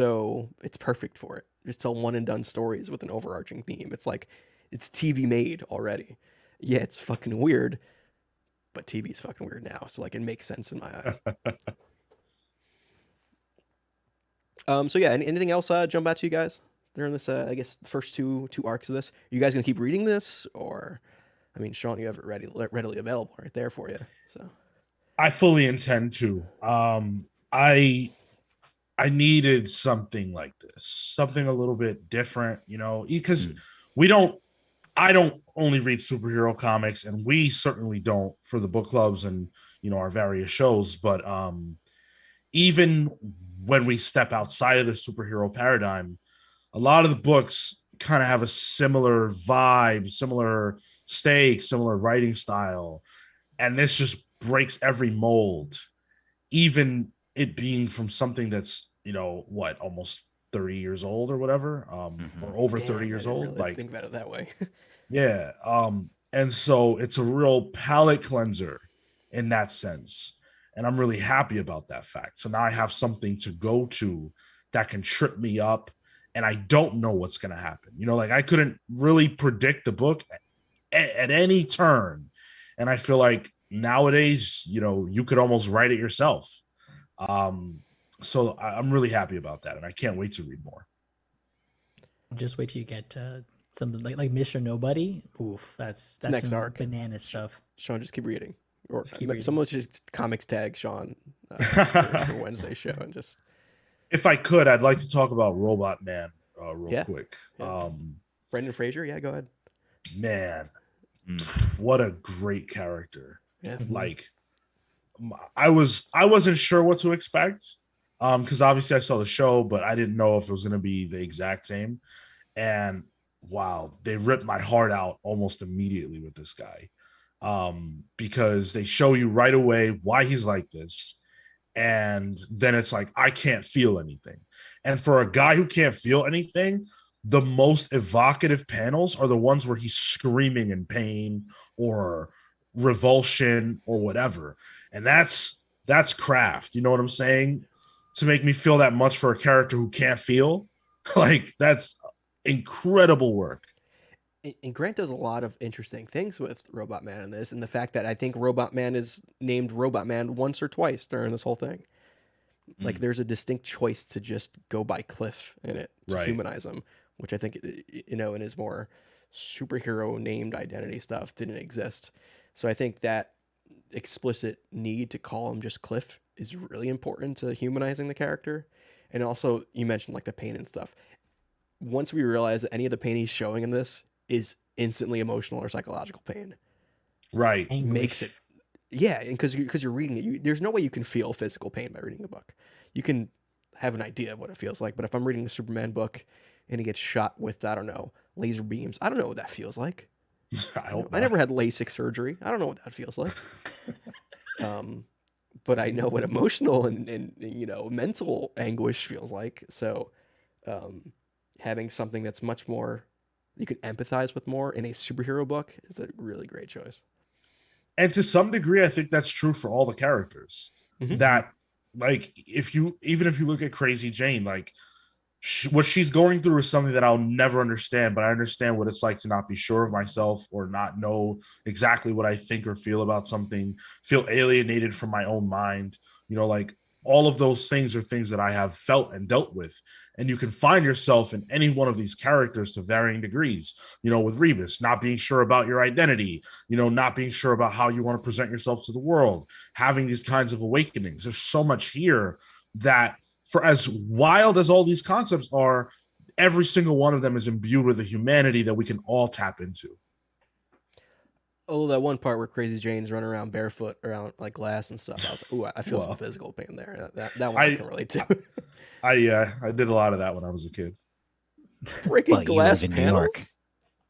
perfect for it. Just tell one and done stories with an overarching theme. It's like, it's TV made already. Yeah, it's fucking weird, but TV's fucking weird now. So, like, it makes sense in my eyes. So yeah, anything else jump out to you guys during this? I guess the first two arcs of this. Are you guys gonna keep reading this, or? I mean, Sean, you have it readily available right there for you. So, I fully intend to. I needed something like this, something a little bit different, because I don't only read superhero comics, and we certainly don't for the book clubs and our various shows. But even when we step outside of the superhero paradigm, a lot of the books kind of have a similar vibe, similar stake, similar writing style, and this just breaks every mold, even it being from something that's almost 30 years old or whatever, or over 30 years old. Really think about it that way. Yeah. And so it's a real palate cleanser in that sense. And I'm really happy about that fact. So now I have something to go to that can trip me up, and I don't know what's going to happen. You know, like I couldn't really predict the book at any turn. And I feel like nowadays, you know, you could almost write it yourself. Um, so I'm really happy about that, and I can't wait to read more. Just wait till you get something like Mr. Nobody. Oof, that's next some arc. banana stuff. Sean, just keep reading. Or Just keep reading. someone just comics tag Sean for Wednesday show and just. If I could, I'd like to talk about Robot Man real quick. Yeah. Brendan Fraser, yeah, go ahead. Man, what a great character. Yeah. Like I wasn't sure what to expect. Because obviously I saw the show, but I didn't know if it was gonna be the exact same. And wow, they ripped my heart out almost immediately with this guy. Because they show you right away why he's like this. And then it's like, I can't feel anything. And for a guy who can't feel anything, the most evocative panels are the ones where he's screaming in pain or revulsion or whatever. And that's craft. You know what I'm saying? To make me feel that much for a character who can't feel, like that's incredible work. And Grant does a lot of interesting things with Robot Man in this, and the fact that I think Robot Man is named Robot Man once or twice during this whole thing. Like there's a distinct choice to just go by Cliff in it to humanize him, which I think, you know, in his more superhero named identity stuff didn't exist. So I think that explicit need to call him just Cliff is really important to humanizing the character. And also, you mentioned like the pain and stuff. Once we realize that any of the pain he's showing in this is instantly emotional or psychological pain, Right? Anguish. Makes it, yeah, and because you're reading it, there's no way you can feel physical pain by reading a book. You can have an idea of what it feels like, but if I'm reading a Superman book and he gets shot with, I don't know, laser beams, I don't know what that feels like. I never had LASIK surgery. I don't know what that feels like. But I know what emotional and you know, mental anguish feels like. So having something that's much more you can empathize with more in a superhero book is a really great choice. And to some degree, I think that's true for all the characters. That, like, if you look at Crazy Jane, like what she's going through is something that I'll never understand, but I understand what it's like to not be sure of myself or not know exactly what I think or feel about something, feel alienated from my own mind. You know, like all of those things are things that I have felt and dealt with. And you can find yourself in any one of these characters to varying degrees. You know, with Rebus, not being sure about your identity, you know, not being sure about how you want to present yourself to the world, having these kinds of awakenings. There's so much here that, for as wild as all these concepts are, every single one of them is imbued with a humanity that we can all tap into. Oh, that one part where Crazy Jane's running around barefoot around like glass and stuff. I was like, ooh, I feel some physical pain there. That one I can relate to. I did a lot of that when I was a kid. Breaking glass in panels? New York.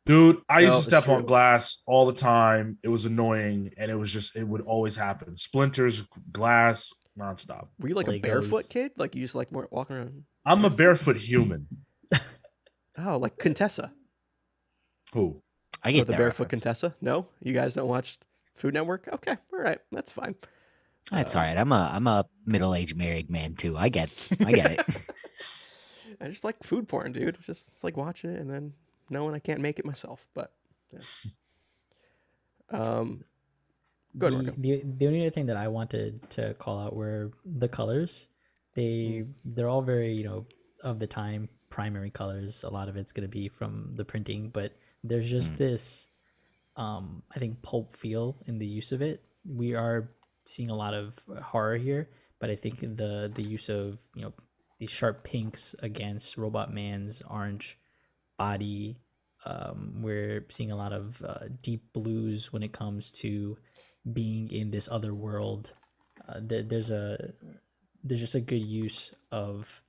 Dude, I used to step on glass all the time. It was annoying, and it would always happen. Splinters, glass, nonstop. Were you like a barefoot kid? Like you just like weren't walking around? I'm a barefoot human. Oh, like Contessa. Who? I get the that barefoot reference. Contessa? No, you guys don't watch Food Network? Okay, all right, that's fine. That's all right. I'm a middle-aged married man too. I get it. I just like food porn, dude. It's like watching it and then knowing I can't make it myself. But yeah. Go ahead, Marco. The only other thing that I wanted to call out were the colors. They're all very, you know, of the time, primary colors. A lot of it's going to be from the printing, but there's just this I think pulp feel in the use of it. We are seeing a lot of horror here, but I think the use of, you know, these sharp pinks against Robot Man's orange body, we're seeing a lot of deep blues when it comes to being in this other world. There's just a good use of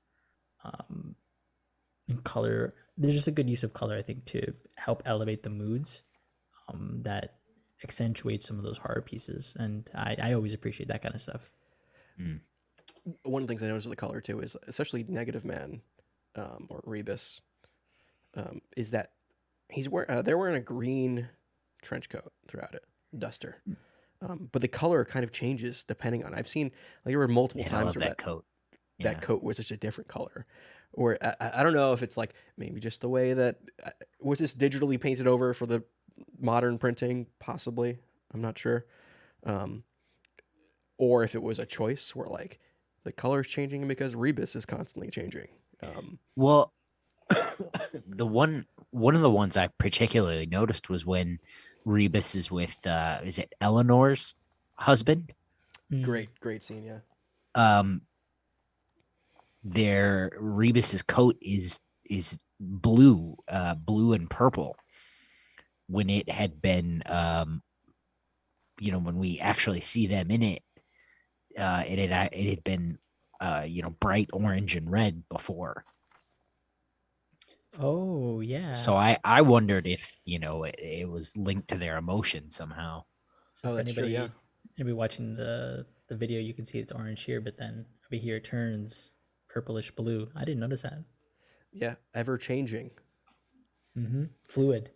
color. There's just a good use of color, I think, to help elevate the moods that accentuates some of those horror pieces. And I always appreciate that kind of stuff. One of the things I noticed with the color too is, especially Negative Man or Rebus, is that they're wearing a green trench coat throughout it, duster. But the color kind of changes depending on. I've seen like there were multiple Man, I times love where that coat. that coat was just a different color, or I don't know if it's like maybe just the way that was this digitally painted over for the modern printing, possibly. I'm not sure, or if it was a choice where like the color is changing because Rebus is constantly changing. Well, one of the ones I particularly noticed was when Rebus is with is it Eleanor's husband? Great scene, yeah. Um, their Rebus's coat is blue, blue and purple. When it had been, when we actually see them in it, it had been, bright orange and red before. Oh yeah. So I wondered if it was linked to their emotion somehow. So for that's true, yeah. anybody watching the video, you can see it's orange here, but then over here it turns purplish blue. I didn't notice that. Yeah, ever changing. Fluid.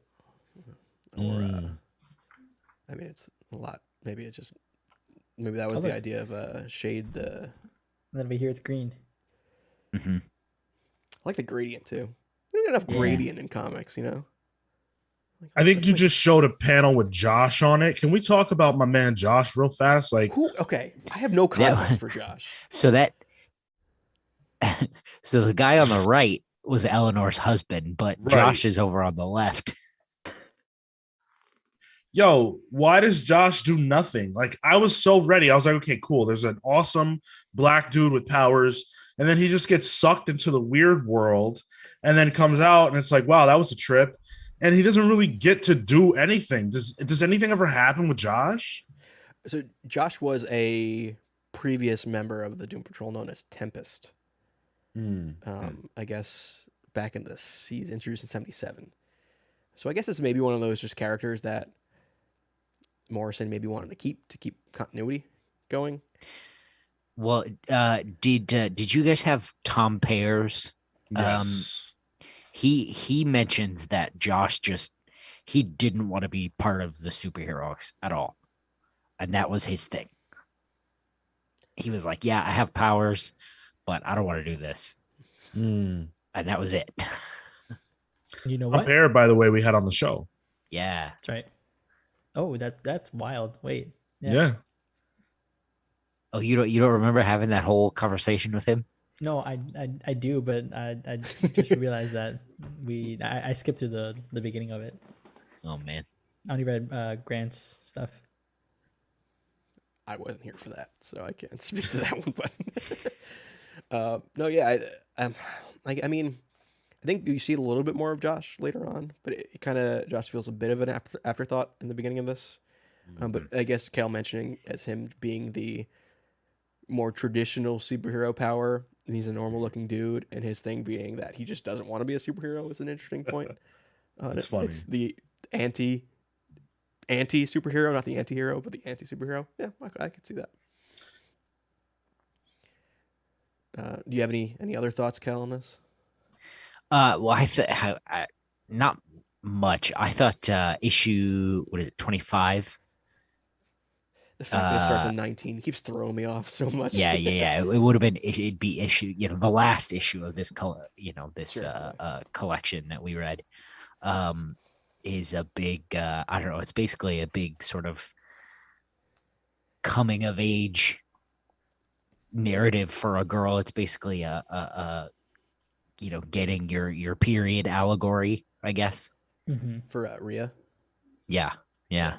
Or I mean, it's a lot. Maybe that was the idea of shade. And then over here it's green. Mm-hmm. I like the gradient too. We don't get enough gradient in comics, you know. Like, I think you just showed a panel with Josh on it. Can we talk about my man Josh real fast? Like, who? Okay, I have no context for Josh. So so the guy on the right was Eleanor's husband, but Right. Josh is over on the left. yo, why does Josh do nothing? Like, I was so ready. I was like, okay, cool. There's an awesome black dude with powers. And then he just gets sucked into the weird world and then comes out and it's like, wow, that was a trip. And he doesn't really get to do anything. Does anything ever happen with Josh? So Josh was a previous member of the Doom Patrol known as Tempest. I guess back in the season, introduced in 77. So I guess it's maybe one of those just characters that Morrison maybe wanted to keep continuity going. Well, did you guys have Tom Pears? Yes. He mentions that Josh he didn't want to be part of the superheroes at all, and that was his thing. He was like, "Yeah, I have powers, but I don't want to do this," and that was it. You know what? Pair, by the way, we had on the show. Yeah, That's right. Oh, that's wild. Wait. Yeah. Oh, you don't remember having that whole conversation with him? No, I do, but I just realized that I skipped through the beginning of it. Oh man, I only read Grant's stuff. I wasn't here for that, so I can't speak to that one. But no, yeah, I mean, I think you see a little bit more of Josh later on, but it kind of Josh feels a bit of an afterthought in the beginning of this. But I guess Cal mentioning as him being the more traditional superhero power, and he's a normal looking dude, and his thing being that he just doesn't want to be a superhero is an interesting point. It's funny. It's the anti superhero, not the anti-hero, but the anti superhero. Yeah, I could see that. Do you have any other thoughts, Cal, on this? Well, I not much. I thought issue 25. The fact that it starts in 19 keeps throwing me off so much. Yeah. It would have been. It'd be issue. The last issue of this collection that we read, is a big. I don't know. It's basically a big sort of coming of age narrative for a girl. It's basically a getting your period allegory, I guess. For Rhea. Yeah.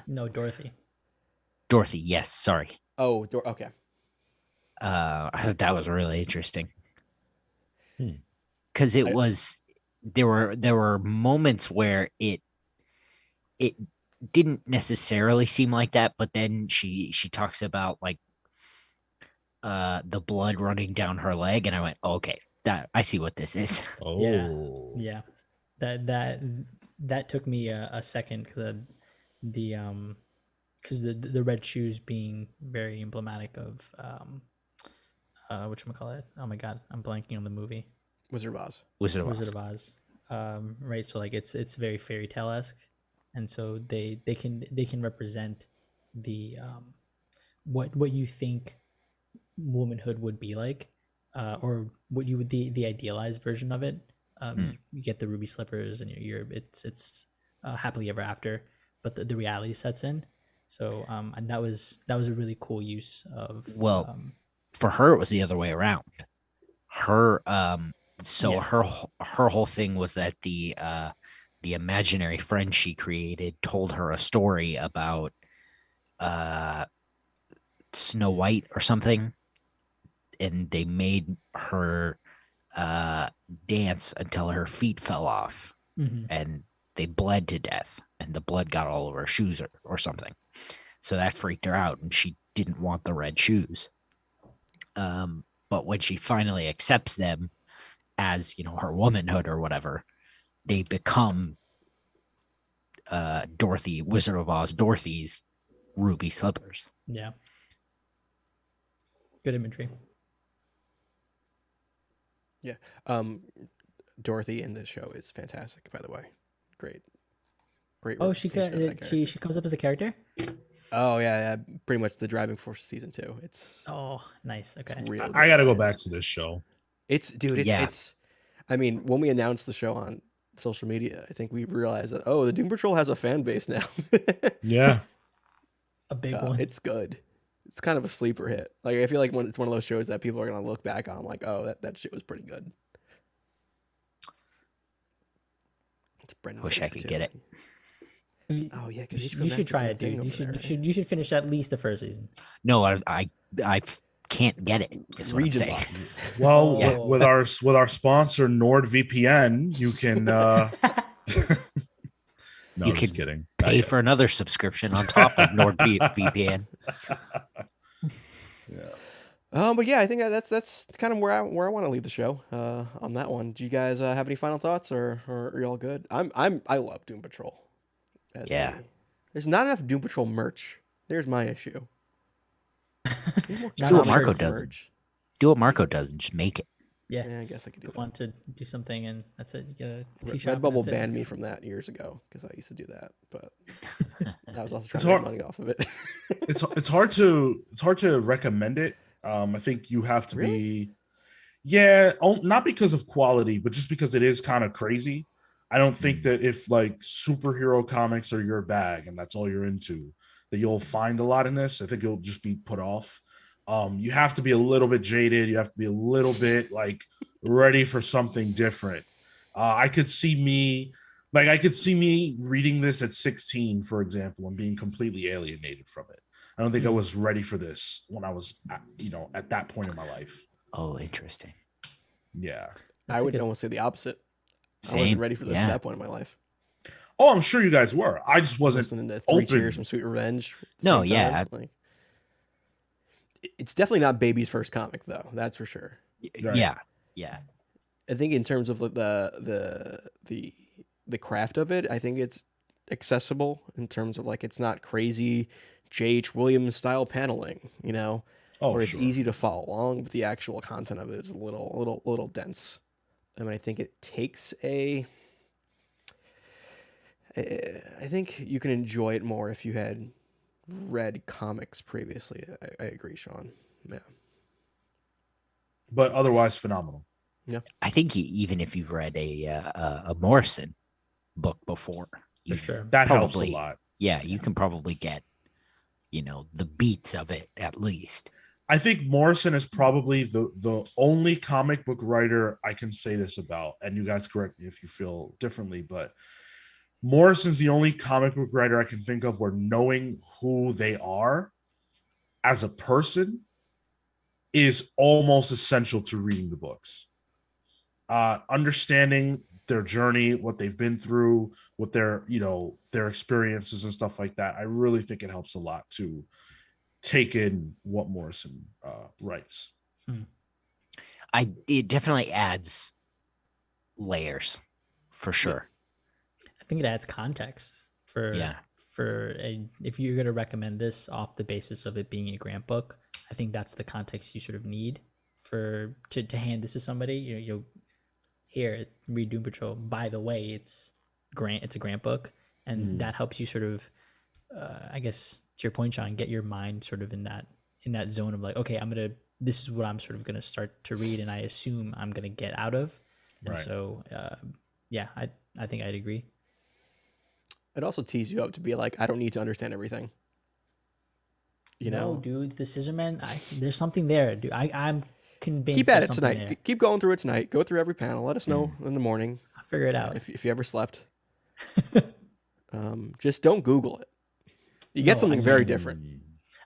No, Dorothy. Dorothy, yes. Sorry. Oh, okay. I thought that was really interesting because there were moments where it didn't necessarily seem like that, but then she talks about like the blood running down her leg, and I went, oh, okay, that I see what this is. Oh. Yeah. That took me a second because the red shoes being very emblematic of whatchamacallit. Oh my god, I'm blanking on the movie. Wizard of Oz. Wizard of Wizard of Oz. Right, so like it's very fairy tale-esque. and so they can represent the what you think womanhood would be like, or what you would the idealized version of it. You get the ruby slippers, and it's happily ever after, but the reality sets in. So and that was a really cool use of Well, for her, it was the other way around. Her so Yeah. her whole thing was that the imaginary friend she created told her a story about Snow White or something, and they made her dance until her feet fell off, mhm. and they bled to death, and the blood got all over her shoes or something. So that freaked her out, and she didn't want the red shoes. But when she finally accepts them as, her womanhood or whatever, they become Dorothy, Wizard of Oz, Dorothy's ruby slippers. Yeah. Good imagery. Yeah. Dorothy in this show is fantastic, by the way. Great. Oh, she representation of that she character. comes up as a character. Oh yeah, pretty much the driving force of season 2. It's Oh, nice. Okay. real. I got to go good. back to this show. It's Yeah. it's. I mean, when we announced the show on social media, I think we realized that the Doom Patrol has a fan base now. Yeah. A big one. It's good. It's kind of a sleeper hit. Like I feel like when it's one of those shows that people are gonna look back on, like, oh, that shit was pretty good. It's Brendan. Wish I Fraser, could too. get it. Oh yeah, because You should try it, dude. You should finish at least the first season. No, I can't get it. Is what I'm Region saying. lock. Well, Yeah. with our sponsor NordVPN, you can. No, You just could kidding. Pay for another subscription on top of NordVPN. But yeah, I think that's kind of where I want to leave the show. On that one, do you guys have any final thoughts, or are you all good? I love Doom Patrol. Yeah. There's not enough Doom Patrol merch. There's my issue. Not Do what enough Marco shirts. does. Do what Marco does and just make it. Yeah. Yeah, I guess I could do that. Want to do something, and that's it. You get a t-shirt. and Redbubble that's it. banned me from that years ago because I used to do that, but I was also trying It's to hard- make money off of it. It's hard to recommend it. I think you have to be, not because of quality, but just because it is kind of crazy. I don't think that if like superhero comics are your bag and that's all you're into, that you'll find a lot in this. I think you'll just be put off. You have to be a little bit jaded. You have to be a little bit like ready for something different. I could see me reading this at 16, for example, and being completely alienated from it. I don't think I was ready for this when I was, at that point in my life. Oh, interesting. Yeah. I would almost say the opposite. I Same. wasn't ready for this Yeah. at that point in my life. Oh, I'm sure you guys were. I just wasn't. Listening to Three open. Cheers from Sweet Revenge. at the No, same yeah. time, like, it's definitely not Baby's first comic, though. That's for sure. Right. Yeah. I think in terms of the craft of it, I think it's accessible in terms of like it's not crazy J.H. Williams style paneling, Oh, where it's sure. easy to follow along, but the actual content of it is a little dense. I mean, I think it takes I think you can enjoy it more if you had read comics previously. I agree, Sean. Yeah. But otherwise, phenomenal. I think even if you've read a Morrison book before, you sure. That helps a probably- lot. Yeah, you can probably get, the beats of it at least. I think Morrison is probably the only comic book writer I can say this about, and you guys correct me if you feel differently, but Morrison's the only comic book writer I can think of where knowing who they are as a person is almost essential to reading the books. Understanding their journey, what they've been through, what their experiences and stuff like that. I really think it helps a lot to take in what Morrison writes. It definitely adds layers for sure. I think it adds context for if you're going to recommend this off the basis of it being a Grant book. I think that's the context you sort of need to hand this to somebody. You'll here read Doom Patrol. By the way, it's a Grant book, and that helps you sort of, I guess, to your point, Sean, get your mind sort of in that zone of like, okay, this is what I'm sort of gonna start to read, and I assume I'm gonna get out of, and Right. so yeah, I think I'd agree. It also tees you up to be like, I don't need to understand everything. You know, No, dude, the Scissormen, there's something there, dude. I'm convinced. keep at there's it something tonight. there. Keep going through it tonight. Go through every panel. Let us know in the morning I'll figure it out. if you ever slept. Just don't Google it. You get No, something I very mean- different.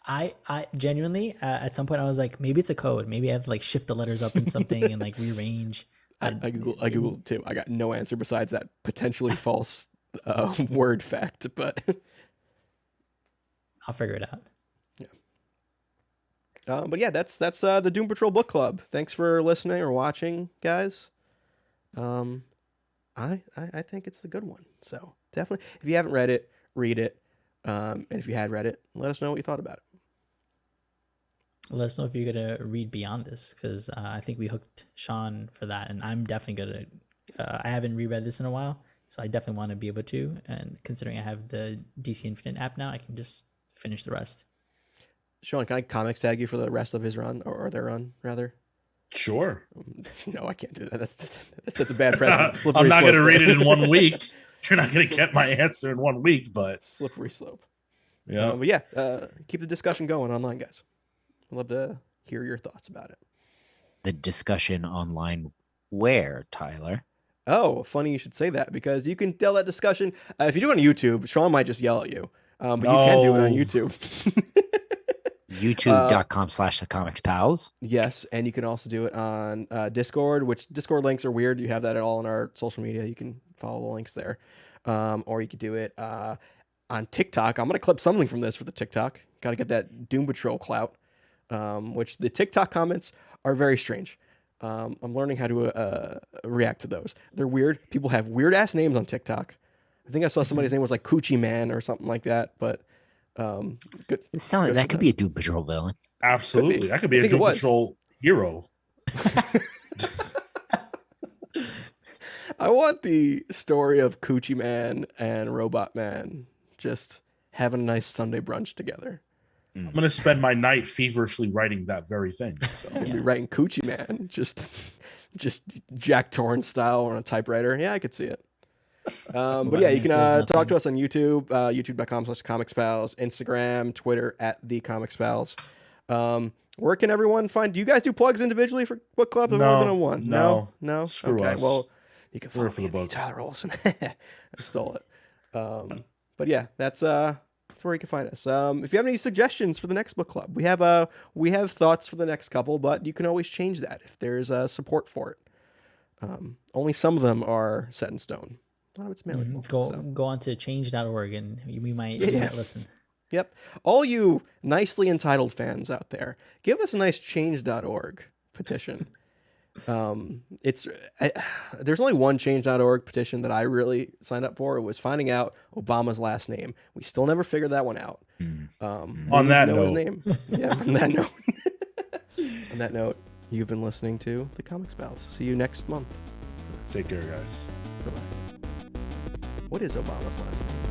I genuinely at some point I was like, maybe it's a code. Maybe I have to like shift the letters up in something and like rearrange. I Googled it too. I got no answer besides that potentially false word fact, but I'll figure it out. but yeah, that's the Doom Patrol Book Club. Thanks for listening or watching, guys. I think it's a good one. So definitely, if you haven't read it, read it. And if you had read it, let us know what you thought about it. Let us know if you're gonna read beyond this, because I think we hooked Sean for that, and I'm definitely gonna. I haven't reread this in a while, so I definitely want to be able to. And considering I have the DC Infinite app now, I can just finish the rest. Sean, can I comics tag you for the rest of his run or their run rather? Sure. No, I can't do that. That's a bad precedent. I'm Slippery not slope going to there. read it in 1 week. You're not going to get my answer in 1 week, but Slippery slope. yeah. But yeah, keep the discussion going online, guys. I'd love to hear your thoughts about it. The discussion online where, Tyler? Oh, funny you should say that, because you can tell that discussion. If you do it on YouTube, Sean might just yell at you. But you can do it on No. YouTube. YouTube.com/the comics pals. Yes, and you can also do it on Discord, which Discord links are weird. You have that all in our social media. You can follow the links there. Or you could do it on TikTok. I'm going to clip something from this for the TikTok. Got to get that Doom Patrol clout, which the TikTok comments are very strange. I'm learning how to react to those. They're weird. People have weird-ass names on TikTok. I think I saw somebody's name was like Coochie Man or something like that, but good. It sounds Good that for could be a Doom Patrol villain. Absolutely. That could be I a think it Doom was. Patrol hero. I want the story of Coochie Man and Robot Man just having a nice Sunday brunch together. I'm going to spend my night feverishly writing that very thing. So. I'm gonna be writing Coochie Man, just Jack Torrance style on a typewriter. Yeah, I could see it. But yeah, you can talk to us on YouTube, youtube.com/comicspals, Instagram, Twitter @thecomicsPals. Where can everyone find? Do you guys do plugs individually for book club? I've only been on one. No. Screw okay, us. well, you can follow for me the at book. Tyler Olson. I stole it. But yeah, that's where you can find us. If you have any suggestions for the next book club, we have thoughts for the next couple, but you can always change that if there's support for it. Only some of them are set in stone. A lot of it's malleable. Go on to change.org and we might listen. Yep. All you nicely entitled fans out there, give us a nice change.org petition. There's only one change.org petition that I really signed up for. It was finding out Obama's last name. We still never figured that one out. On that his note. name. Yeah, on that note. On that note, you've been listening to The Comics Pals. See you next month. Take care, guys. Bye-bye. What is Obama's last name?